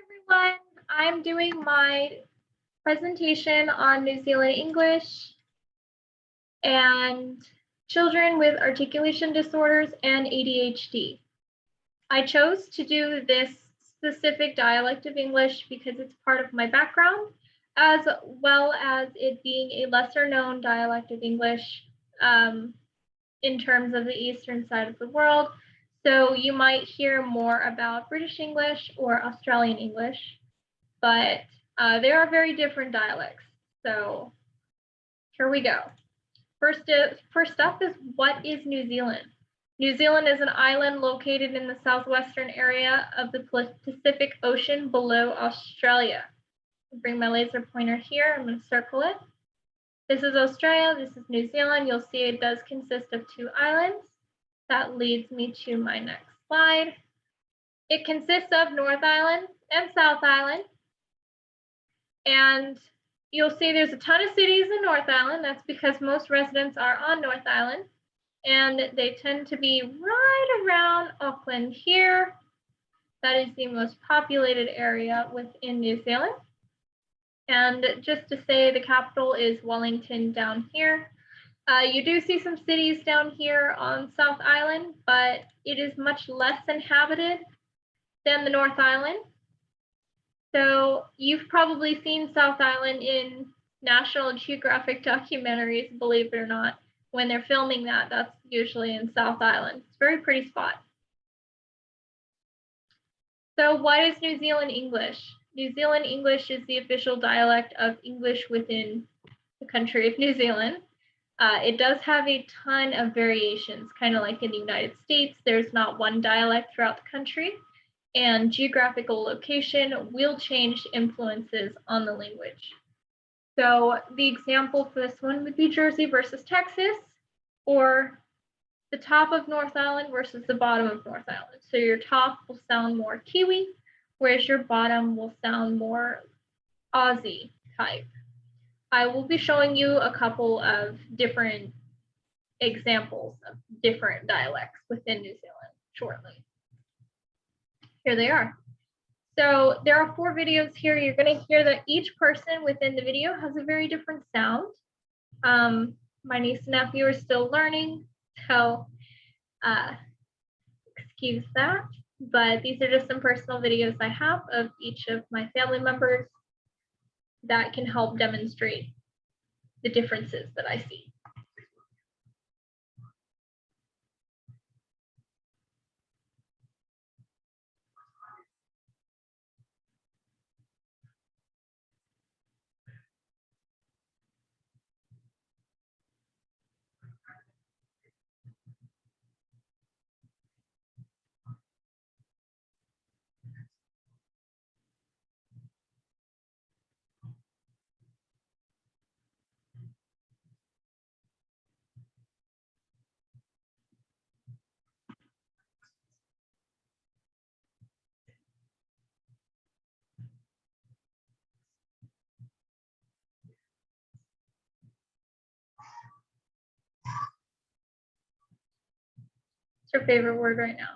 Everyone, I'm doing my presentation on New Zealand English and children with articulation disorders and ADHD. I chose to do this specific dialect of English because it's part of my background, as well as it being a lesser known dialect of English in terms of the eastern side of the world. So you might hear more about British English or Australian English, but they are very different dialects. So here we go. First up is, what is New Zealand? New Zealand is an island located in the southwestern area of the Pacific Ocean below Australia. I'll bring my laser pointer here. I'm going to circle it. This is Australia. This is New Zealand. You'll see it does consist of 2 islands. That leads me to my next slide. It consists of North Island and South Island. And you'll see there's a ton of cities in North Island. That's because most residents are on North Island. And they tend to be right around Auckland here. That is the most populated area within New Zealand. And just to say, the capital is Wellington down here. You do see some cities down here on South Island, but it is much less inhabited than the North Island. So you've probably seen South Island in National Geographic documentaries, believe it or not. When they're filming that, that's usually in South Island. It's a very pretty spot. So what is New Zealand English? New Zealand English is the official dialect of English within the country of New Zealand. It does have a ton of variations, kind of like in the United States. There's not one dialect throughout the country, and geographical location will change influences on the language. So the example for this one would be Jersey versus Texas, or the top of North Island versus the bottom of North Island. So your top will sound more Kiwi, whereas your bottom will sound more Aussie type. I will be showing you a couple of different examples of different dialects within New Zealand shortly. Here they are. So there are 4 videos here. You're going to hear that each person within the video has a very different sound. My niece and nephew are still learning, so excuse that. But these are just some personal videos I have of each of my family members that can help demonstrate the differences that I see. What's your favorite word right now?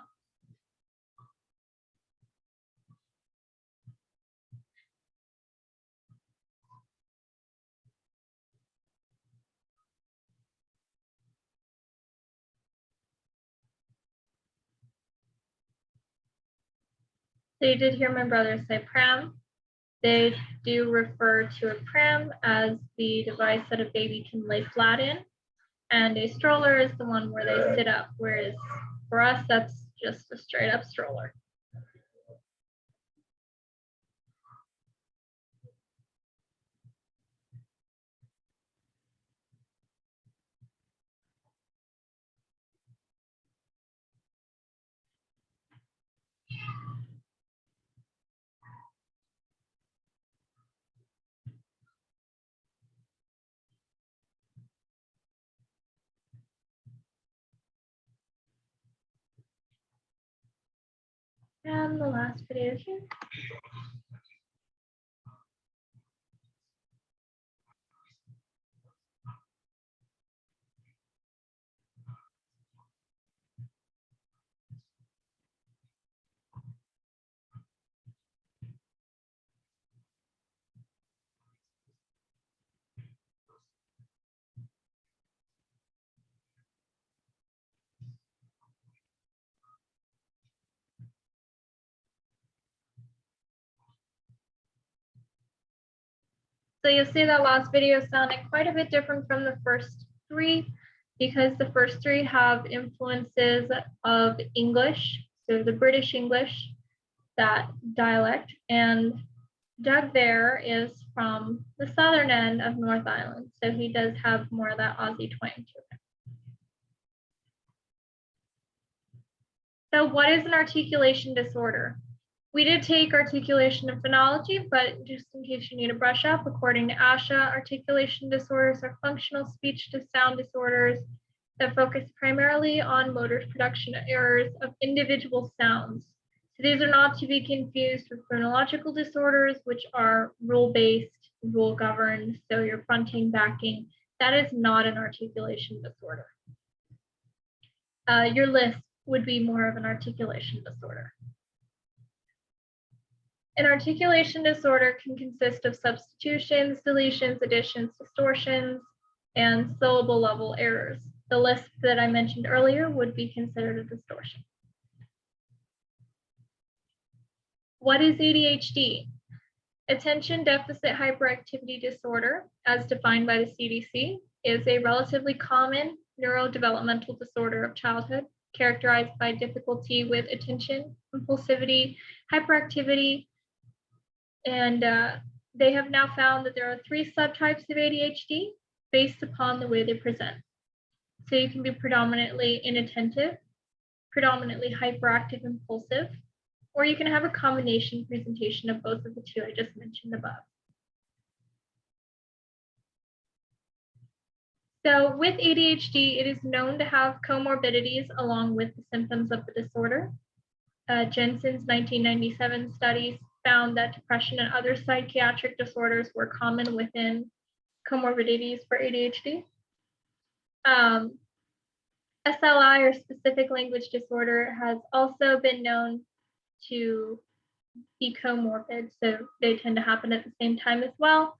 So you did hear my brother say pram. They do refer to a pram as the device that a baby can lay flat in, and a stroller is the one where they sit up, whereas for us, that's just a straight up stroller. And the last video here. So you'll see that last video sounded quite a bit different from the first three because the first three have influences of English, so the British English, that dialect, and Doug there is from the southern end of North Island, so he does have more of that Aussie twang to it. So what is an articulation disorder? We did take articulation and phonology, but just in case you need a brush up, according to ASHA, articulation disorders are functional speech to sound disorders that focus primarily on motor production errors of individual sounds. So these are not to be confused with phonological disorders, which are rule-based, rule-governed, so your fronting, backing. That is not an articulation disorder. Your lisp would be more of an articulation disorder. An articulation disorder can consist of substitutions, deletions, additions, distortions, and syllable level errors. The lisp that I mentioned earlier would be considered a distortion. What is ADHD? Attention Deficit Hyperactivity Disorder, as defined by the CDC, is a relatively common neurodevelopmental disorder of childhood characterized by difficulty with attention, impulsivity, hyperactivity, and they have now found that there are 3 subtypes of ADHD based upon the way they present. So you can be predominantly inattentive, predominantly hyperactive impulsive, or you can have a combination presentation of both of the 2 I just mentioned above. So with ADHD, it is known to have comorbidities along with the symptoms of the disorder. Jensen's 1997 studies found that depression and other psychiatric disorders were common within comorbidities for ADHD. SLI, or specific language disorder, has also been known to be comorbid, so they tend to happen at the same time as well.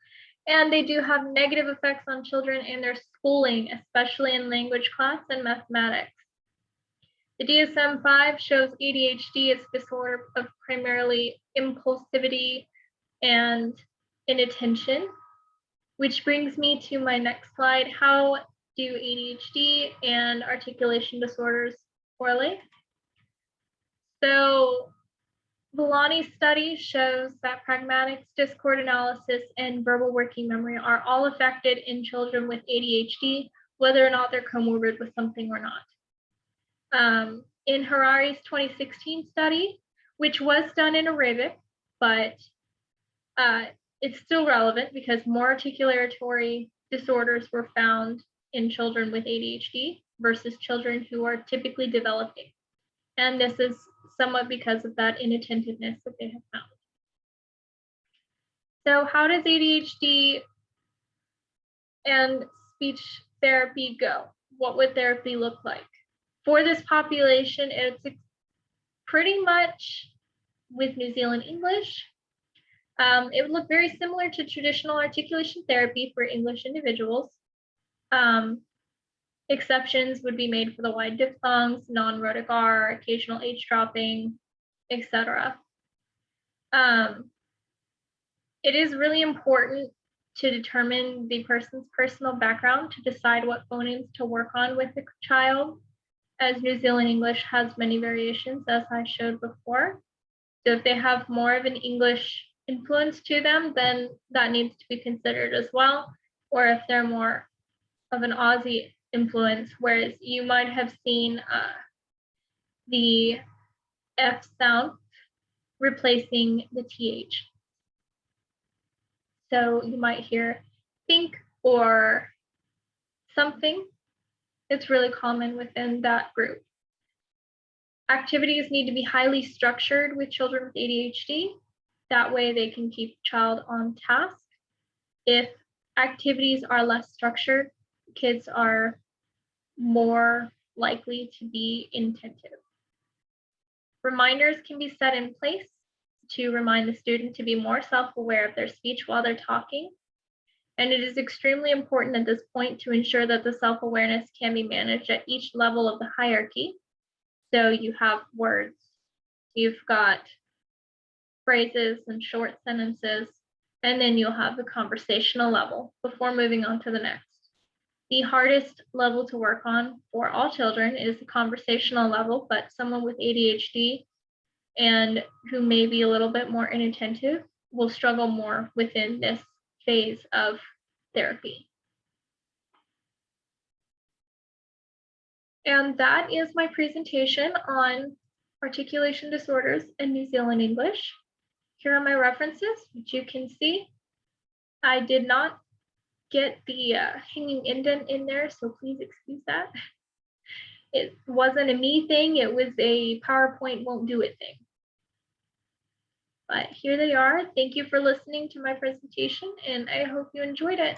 And they do have negative effects on children and their schooling, especially in language class and mathematics. The DSM-5 shows ADHD as a disorder of primarily impulsivity and inattention, which brings me to my next slide. How do ADHD and articulation disorders correlate? So Villani's study shows that pragmatics, discord analysis, and verbal working memory are all affected in children with ADHD, whether or not they're comorbid with something or not. In Harari's 2016 study, which was done in Arabic, but it's still relevant because more articulatory disorders were found in children with ADHD versus children who are typically developing. And this is somewhat because of that inattentiveness that they have found. So how does ADHD and speech therapy go? What would therapy look like? For this population, it's pretty much with New Zealand English. It would look very similar to traditional articulation therapy for English individuals. Exceptions would be made for the wide diphthongs, non-rhotic R, occasional H dropping, etc. It is really important to determine the person's personal background to decide what phonemes to work on with the child, as New Zealand English has many variations, as I showed before. So if they have more of an English influence to them, then that needs to be considered as well. Or if they're more of an Aussie influence, whereas you might have seen the F sound replacing the TH. So you might hear think or something. It's really common within that group. Activities need to be highly structured with children with ADHD. That way they can keep the child on task. If activities are less structured, kids are more likely to be inattentive. Reminders can be set in place to remind the student to be more self-aware of their speech while they're talking. And it is extremely important at this point to ensure that the self-awareness can be managed at each level of the hierarchy. So you have words, you've got phrases and short sentences, and then you'll have the conversational level before moving on to the next. The hardest level to work on for all children is the conversational level, but someone with ADHD and who may be a little bit more inattentive will struggle more within this phase of therapy. And that is my presentation on articulation disorders in New Zealand English. Here are my references, which you can see. I did not get the hanging indent in there, so please excuse that. It wasn't a me thing, it was a PowerPoint won't do it thing. But here they are. Thank you for listening to my presentation, and I hope you enjoyed it.